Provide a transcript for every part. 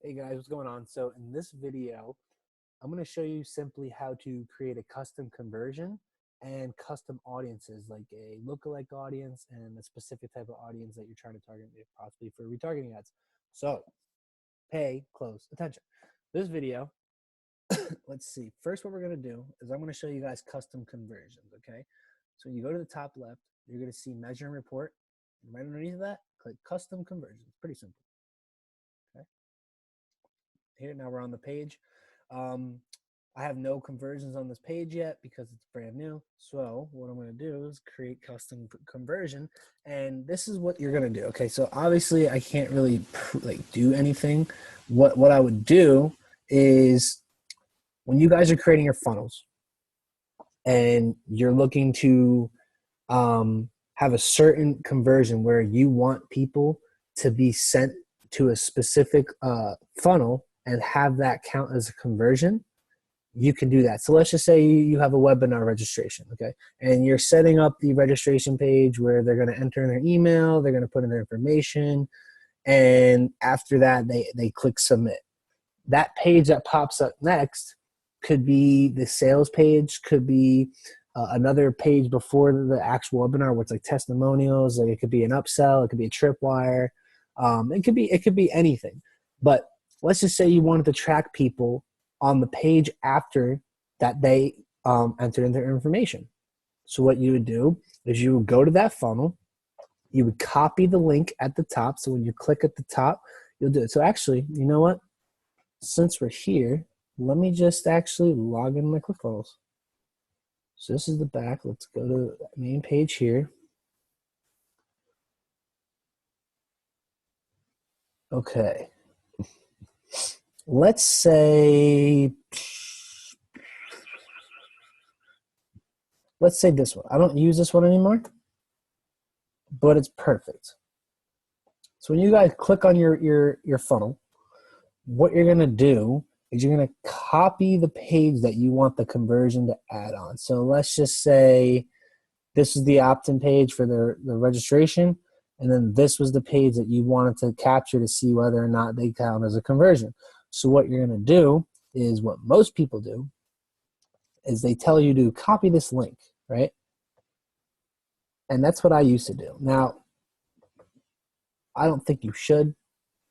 Hey guys, what's going on? So in this video, I'm going to show you simply how to create a custom conversion and custom audiences, like a lookalike audience and a specific type of audience that you're trying to target, possibly for retargeting ads. So pay close attention. This video, let's see. First, what we're going to do is I'm going to show you guys custom conversions, okay? So you go to the top left, you're going to see measure and report. And right underneath that, click custom conversions. Pretty simple. Here now we're on the page. I have no conversions on this page yet because it's brand new. So what I'm going to do is create custom conversion, and this is what you're going to do. Okay, so obviously I can't really do anything. What I would do is when you guys are creating your funnels and you're looking to have a certain conversion where you want people to be sent to a specific funnel and have that count as a conversion, you can do that. So let's just say you have a webinar registration, okay? And you're setting up the registration page where they're gonna enter in their email, they're gonna put in their information, and after that, they click submit. That page that pops up next could be the sales page, could be another page before the actual webinar where it's like testimonials, like it could be an upsell, it could be a tripwire, it could be anything. But let's just say you wanted to track people on the page after that they entered in their information. So what you would do is you would go to that funnel, you would copy the link at the top. So when you click at the top, you'll do it. So actually, you know what? Since we're here, let me just actually log in my ClickFunnels. So this is the back. Let's go to the main page here. Okay. Let's say this one. I don't use this one anymore, but it's perfect. So when you guys click on your funnel, what you're gonna do is you're gonna copy the page that you want the conversion to add on. So let's just say this is the opt-in page for the registration, and then this was the page that you wanted to capture to see whether or not they count as a conversion. So what you're going to do is what most people do is they tell you to copy this link, right? And that's what I used to do. Now, I don't think you should.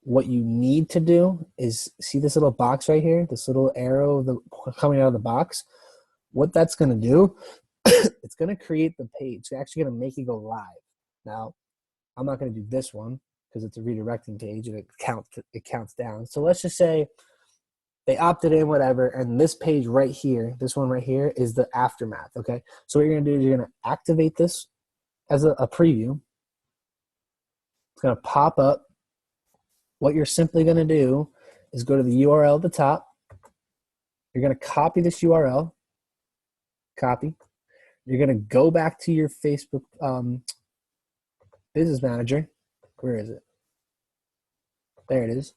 What you need to do is see this little box right here, this little arrow coming out of the box. What that's going to do, it's going to create the page. It's actually going to make it go live. Now, I'm not going to do this one because it's a redirecting page and it counts down. So let's just say they opted in, whatever, and this page right here, this one right here is the aftermath, okay? So what you're gonna do is you're gonna activate this as a preview. It's gonna pop up. What you're simply gonna do is go to the URL at the top. You're gonna copy this URL, copy. You're gonna go back to your Facebook Business Manager. Where is it? There it is.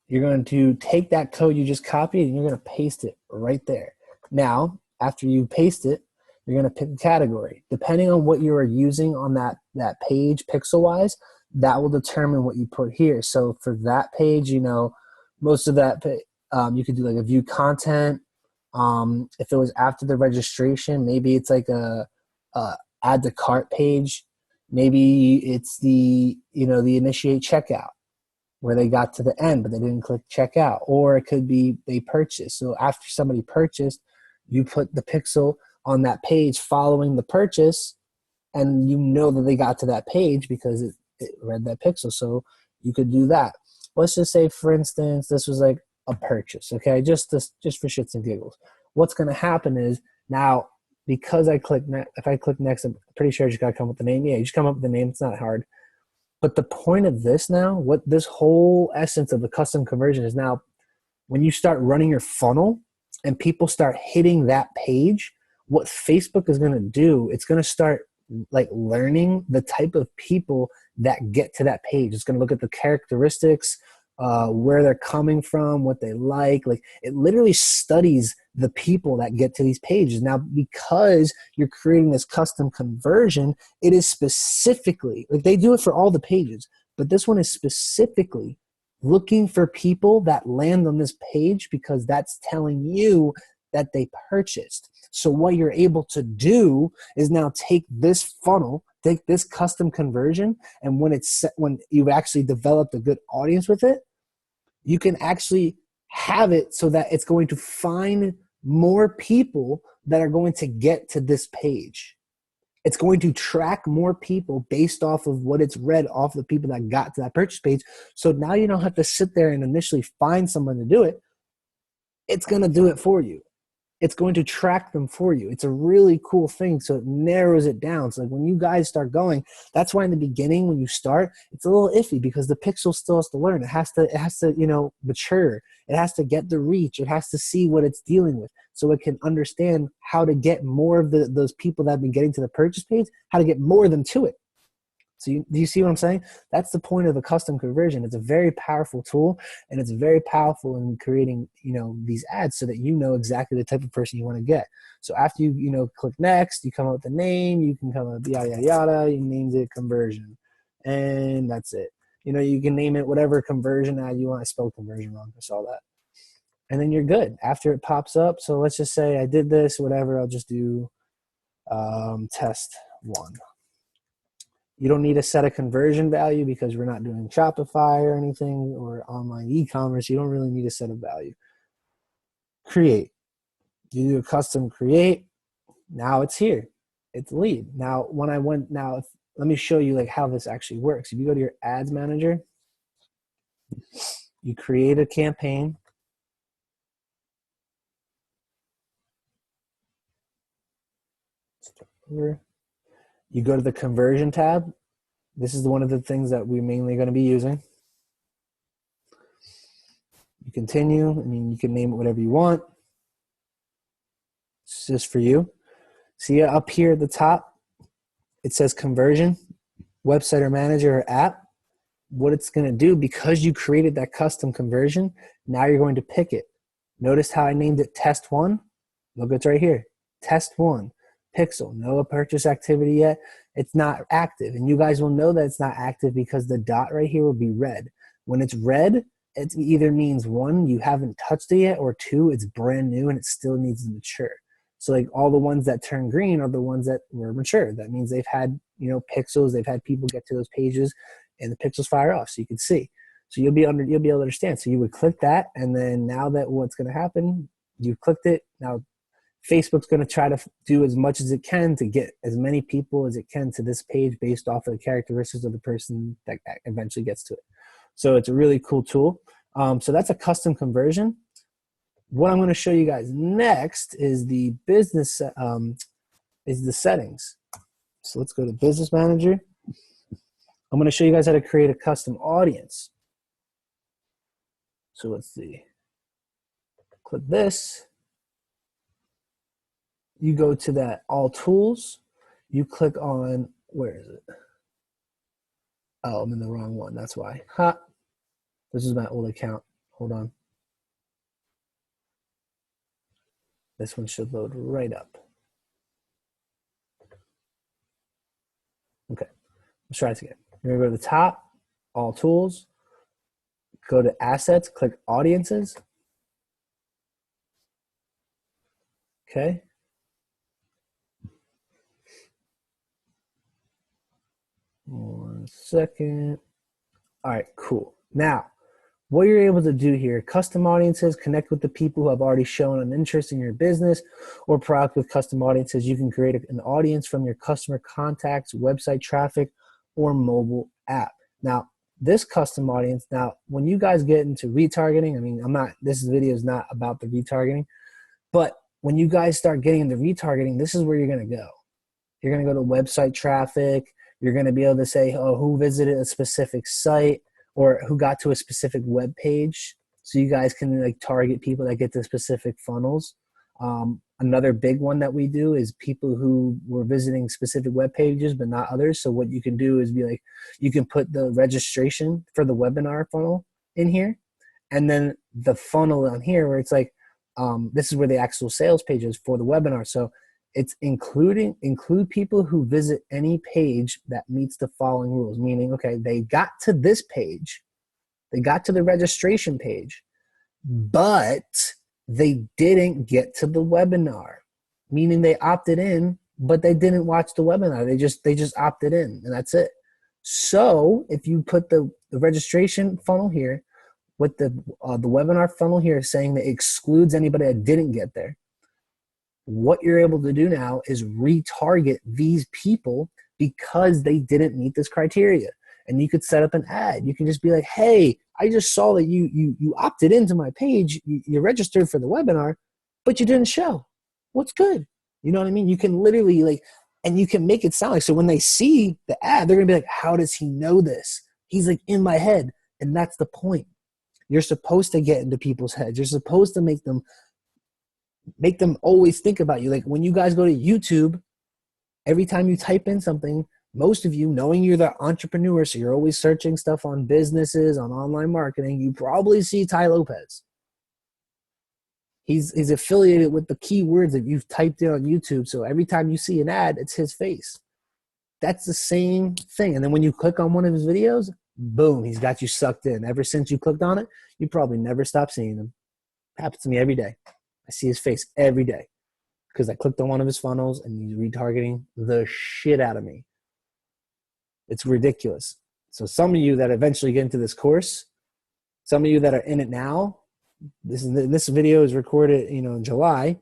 You're going to take that code you just copied and you're going to paste it right there. Now, after you paste it, you're going to pick a category. Depending on what you are using on that page pixel-wise, that will determine what you put here. So for that page, you know, most of that, you could do like a view content. If it was after the registration, maybe it's like a add to cart page. Maybe it's the initiate checkout where they got to the end but they didn't click checkout, or it could be they purchased. So after somebody purchased, you put the pixel on that page following the purchase, and you know that they got to that page because it read that pixel. So you could do that. Let's just say, for instance, this was like a purchase, okay? Just for shits and giggles. What's going to happen is now, because if I click next, I'm pretty sure I just got to come up with the name. Yeah, you just come up with the name. It's not hard. But the point of this now, what this whole essence of the custom conversion is now, when you start running your funnel and people start hitting that page, what Facebook is going to do, it's going to start like learning the type of people that get to that page. It's going to look at the characteristics, where they're coming from, what they like. Like, it literally studies the people that get to these pages. Now, because you're creating this custom conversion, it is specifically, like, they do it for all the pages, but this one is specifically looking for people that land on this page because that's telling you that they purchased. So what you're able to do is now take this funnel, take this custom conversion, and when you've actually developed a good audience with it, you can actually have it so that it's going to find more people that are going to get to this page. It's going to track more people based off of what it's read off the people that got to that purchase page. So now you don't have to sit there and initially find someone to do it. It's going to do it for you. It's going to track them for you. It's a really cool thing. So it narrows it down. So like when you guys start going, that's why in the beginning, when you start, it's a little iffy because the pixel still has to learn. It has to, mature. It has to get the reach. It has to see what it's dealing with so it can understand how to get more of those people that have been getting to the purchase page, how to get more of them to it. So do you see what I'm saying? That's the point of the custom conversion. It's a very powerful tool, and it's very powerful in creating, these ads so that you know exactly the type of person you want to get. So after you click next, you come up with the name, you can come up with yada, yada, yada, you named it conversion, and that's it. You can name it whatever conversion ad you want. I spelled conversion wrong. I saw that. And then you're good after it pops up. So let's just say I did this, whatever. I'll just do test 1. You don't need to set a conversion value because we're not doing Shopify or anything or online e-commerce. You don't really need to set a value. Create. You do a custom create. Now it's here. It's lead. Now, let me show you how this actually works. If you go to your ads manager, you create a campaign. You go to the conversion tab. This is one of the things that we're mainly going to be using. You continue. You can name it whatever you want. It's just for you. See up here at the top, it says conversion, website or manager or app. What it's going to do, because you created that custom conversion, now you're going to pick it. Notice how I named it test 1? Look, it's right here. Test 1. Pixel. No purchase activity yet. It's not active. And you guys will know that it's not active because the dot right here will be red. When it's red, it either means 1, you haven't touched it yet, or 2, it's brand new and it still needs to mature. So all the ones that turn green are the ones that were mature. That means they've had, pixels, they've had people get to those pages and the pixels fire off so you can see. So you'll be able to understand. So you would click that, and then now that what's going to happen, you've clicked it. Now Facebook's going to try to do as much as it can to get as many people as it can to this page based off of the characteristics of the person that eventually gets to it. So it's a really cool tool. So that's a custom conversion. What I'm going to show you guys next is the business, is the settings. So let's go to Business Manager. I'm going to show you guys how to create a custom audience. So let's see. Click this. You go to that all tools. You click on, where is it? Oh, I'm in the wrong one. That's why. This is my old account. Hold on. This one should load right up. Okay, let's try this again. You're gonna go to the top, all tools, go to assets, click audiences. Okay. One second. All right, cool. Now, what you're able to do here, custom audiences, connect with the people who have already shown an interest in your business or product. With custom audiences, you can create an audience from your customer contacts, website traffic, or mobile app. Now, this custom audience, when you guys get into retargeting, this video is not about the retargeting, but when you guys start getting into retargeting, this is where you're going to go. You're going to go to website traffic. You're going to be able to say, who visited a specific site, or who got to a specific web page. So you guys can target people that get to specific funnels. Another big one that we do is people who were visiting specific web pages but not others. So what you can do is you can put the registration for the webinar funnel in here, and then the funnel on here where it's this is where the actual sales page is for the webinar. So it's include people who visit any page that meets the following rules, meaning, okay, they got to this page, They got to the registration page, but they didn't get to the webinar, meaning they opted in, but they didn't watch the webinar. They just opted in, and that's it. So if you put the registration funnel here with the webinar funnel here saying that it excludes anybody that didn't get there, what you're able to do now is retarget these people because they didn't meet this criteria. And you could set up an ad. You can just be like, hey, I just saw that you opted into my page. You registered for the webinar, but you didn't show. What's good? You know what I mean? You can literally like, and you can make it sound like, so when they see the ad, they're going to be like, how does he know this? He's like in my head. And that's the point. You're supposed to get into people's heads. You're supposed to make them always think about you. Like when you guys go to YouTube, every time you type in something, most of you, knowing you're the entrepreneur, so you're always searching stuff on businesses, on online marketing, you probably see Ty Lopez. He's affiliated with the keywords that you've typed in on YouTube, so every time you see an ad, it's his face. That's the same thing. And then when you click on one of his videos, boom, he's got you sucked in. Ever since you clicked on it, you probably never stop seeing him. It happens to me every day. I see his face every day because I clicked on one of his funnels and he's retargeting the shit out of me. It's ridiculous. So some of you that eventually get into this course, some of you that are in it now, this video is recorded, in July.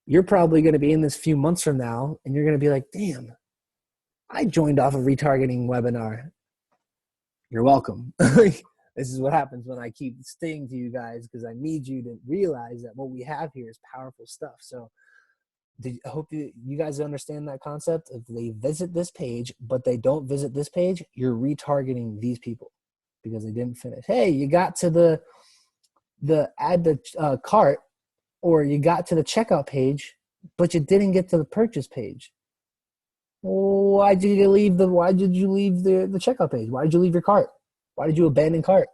You're probably going to be in this few months from now, and you're going to be like, damn, I joined off a retargeting webinar. You're welcome. This is what happens when I keep staying to you guys, because I need you to realize that what we have here is powerful stuff. So I hope you guys understand that concept. If they visit this page, but they don't visit this page, you're retargeting these people because they didn't finish. Hey, you got to the add the cart, or you got to the checkout page, but you didn't get to the purchase page. Why did you leave the checkout page? Why did you leave your cart? Why did you abandon cart?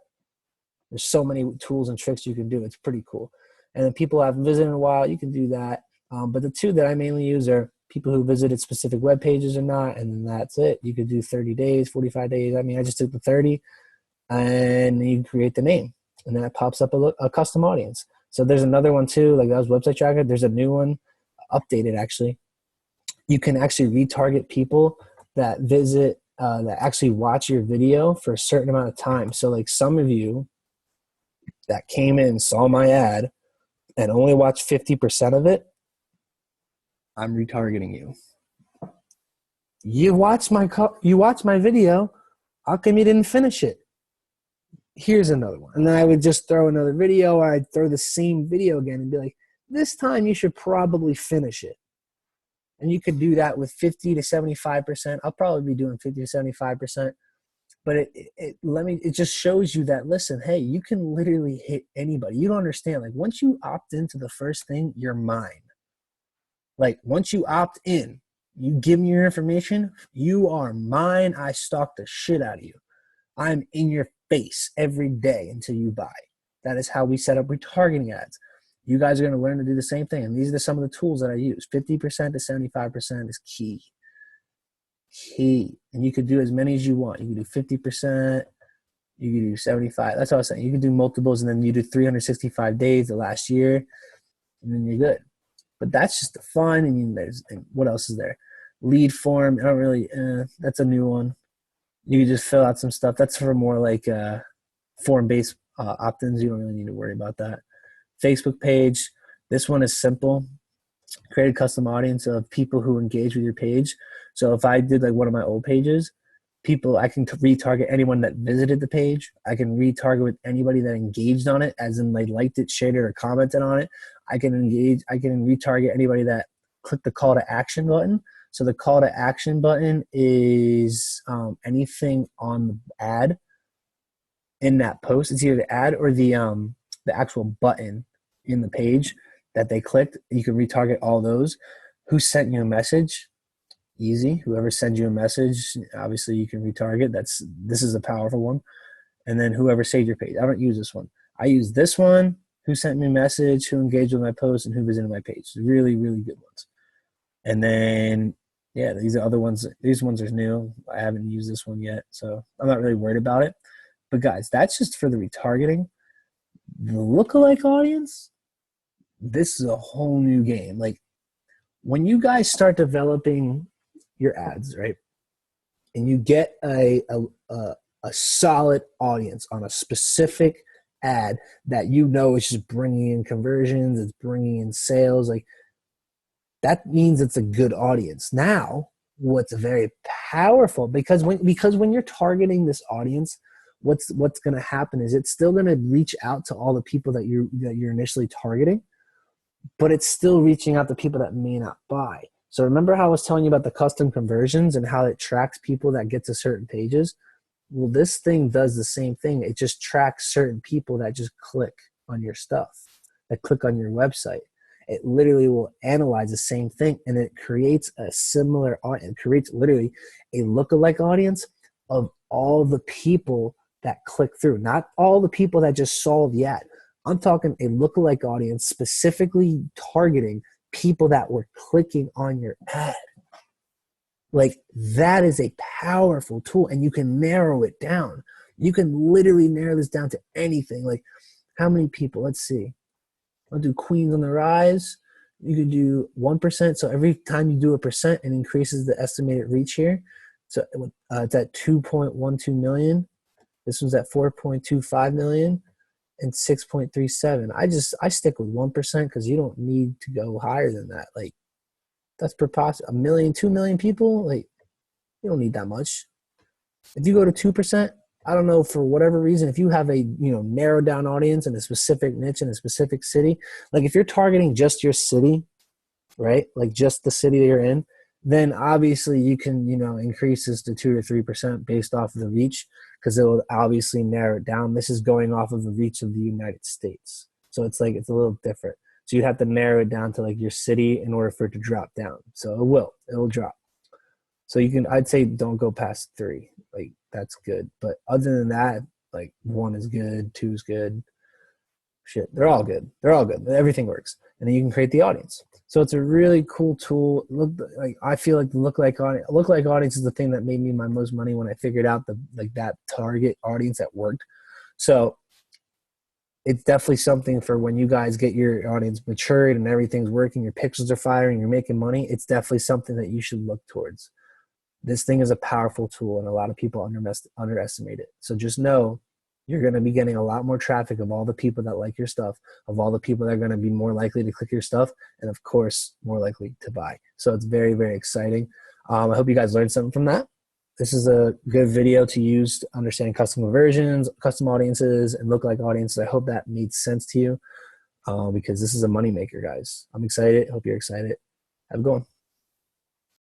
There's so many tools and tricks you can do. It's pretty cool. And then people who haven't visited in a while, you can do that. But the two that I mainly use are people who visited specific web pages or not, and then that's it. You could do 30 days, 45 days. I mean, I just took the 30, and you create the name, and then it pops up a custom audience. So there's another one too, like that was Website Tracker. There's a new one, updated actually. You can actually retarget people that visit, that actually watch your video for a certain amount of time. So like some of you that came in, saw my ad, and only watched 50% of it, I'm retargeting you. You watched my video. How come you didn't finish it? Here's another one. And then I would just throw another video, or I'd throw the same video again and be like, this time you should probably finish it. And you could do that with 50 to 75%. I'll probably be doing 50 to 75%. But it just shows you that, listen, hey, you can literally hit anybody. You don't understand. Like once you opt into the first thing, you're mine. Like once you opt in, you give me your information, you are mine. I stalk the shit out of you. I'm in your face every day until you buy. That is how we set up retargeting ads. You guys are going to learn to do the same thing. And these are some of the tools that I use. 50% to 75% is key. And you could do as many as you want. You can do 50%. You can do 75. That's what I was saying. You can do multiples, and then you do 365 days the last year, and then you're good. But that's just the fun. I mean, and what else is there? Lead form. I don't really, that's a new one. You can just fill out some stuff. That's for more like form-based opt-ins. You don't really need to worry about that. Facebook page. This one is simple. Create a custom audience of people who engage with your page. So if I did like one of my old pages, I can retarget anyone that visited the page. I can retarget with anybody that engaged on it, as in they liked it, shared it, or commented on it. I can retarget anybody that clicked the call to action button. So the call to action button is anything on the ad in that post. It's either the ad or the actual button in the page that they clicked. You can retarget all those. Who sent you a message? Easy. Whoever sends you a message, obviously you can retarget. This is a powerful one. And then whoever saved your page. I don't use this one. I use this one. Who sent me a message, who engaged with my post, and who visited my page. Really, really good ones. And then, yeah, these are other ones. These ones are new. I haven't used this one yet, so I'm not really worried about it. But guys, that's just for the retargeting. The lookalike audience, this is a whole new game. Like when you guys start developing your ads, right? And you get a solid audience on a specific ad that you know is just bringing in conversions, it's bringing in sales, like that means it's a good audience. Now, what's very powerful, because when you're targeting this audience, what's going to happen is it's still going to reach out to all the people that you're initially targeting, but it's still reaching out to people that may not buy. So remember how I was telling you about the custom conversions and how it tracks people that get to certain pages? Well, this thing does the same thing. It just tracks certain people that just click on your stuff, that click on your website. It literally will analyze the same thing, and it creates a similar audience. It creates literally a lookalike audience of all the people that click through, not all the people that just saw the ad. I'm talking a lookalike audience specifically targeting people that were clicking on your ad. Like that is a powerful tool, and you can narrow it down. You can literally narrow this down to anything. Like how many people? Let's see. I'll do Queens on the Rise. You could do 1%. So every time you do 1%, it increases the estimated reach here. So it's at 2.12 million. This one's at 4.25 million and 6.37. I stick with 1% because you don't need to go higher than that. Like that's preposterous. 1 million, 2 million people, like you don't need that much. If you go to 2%, I don't know, for whatever reason, if you have a narrowed down audience in a specific niche in a specific city, like if you're targeting just your city, right? Like just the city that you're in, then obviously you can, increase this to 2 or 3% based off of the reach, because it will obviously narrow it down. This is going off of the reach of the United States. So it's a little different. So you'd have to narrow it down to like your city in order for it to drop down. So it'll drop. So I'd say don't go past 3. Like that's good. But other than that, like 1 is good, 2 is good. Shit, they're all good. They're all good. Everything works. And then you can create the audience. So it's a really cool tool. I feel like the lookalike audience is the thing that made me my most money when I figured out that target audience that worked. So it's definitely something for when you guys get your audience matured and everything's working, your pixels are firing, you're making money. It's definitely something that you should look towards. This thing is a powerful tool, and a lot of people underestimate it. So just know you're going to be getting a lot more traffic of all the people that like your stuff, of all the people that are going to be more likely to click your stuff, and of course, more likely to buy. So it's very, very exciting. I hope you guys learned something from that. This is a good video to use to understand custom conversions, custom audiences, and lookalike audiences. I hope that made sense to you because this is a moneymaker, guys. I'm excited. Hope you're excited. Have a good one.